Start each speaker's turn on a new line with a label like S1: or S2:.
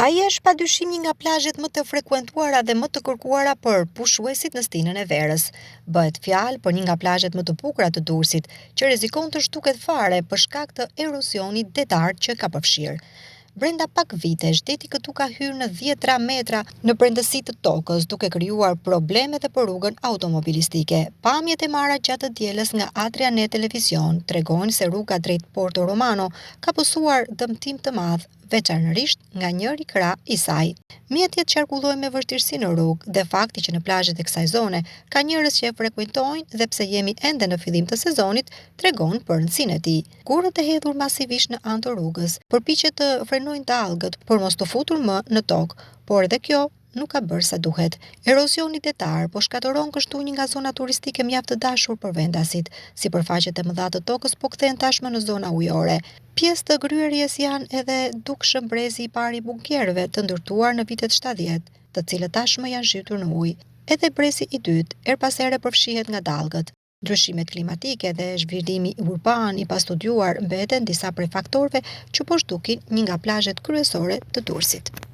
S1: Ai është padyshim një nga plazhet më të frekuentuara dhe më të kërkuara për pushuesit në stinën e verës. Bëhet fjalë për një nga plazhet më të bukura të Durrësit, që rrezikon të zhduket fare për shkak të erosionit detar që ka përfshirë. Brenda pak vitesh, deti këtu ka hyrë në 10 metra në brendësi të tokës, duke krijuar probleme edhe për rrugën automobilistike. Pamjet e marra gjatë dielës nga Adrianet Televizion tregojnë se rruga drejt Porto Romano ka pësuar dëmtim të madh, veçanërisht nga njëri krah i saj. Mjetjet qarkullojnë me vështirësi në rrugë dhe fakti që në plazhet e kësaj zone ka njerëz që e frekuentojnë dhe pse jemi ende në fillim të sezonit, tregon për rëndësinë e tij. Kurrët e hedhur masivisht në anë të rrugës përpiqet të frenojnë dallgët për mos të futur më në tokë, por edhe kjo nuk ka bërë sa duhet. Erosioni detar po shkatëron kështu një nga zonat turistike mjaft të dashur për vendasit. Sipërfaqet e mëdha të tokës po kthehen tashmë në zona ujore. Pjesë të gryerjes janë edhe dukshëm brezi i parë i bunkjerëve të ndërtuar në vitet 70, të cilët tashmë janë zhytur në ujë. Edhe brezi i dytë her pas here përfshihet nga dallgët. Ndryshimet klimatike dhe zhvillimi urban i pastudiuar mbeten disa prej faktorëve që po zhdukin një nga plazhet kryesore të Durrësit.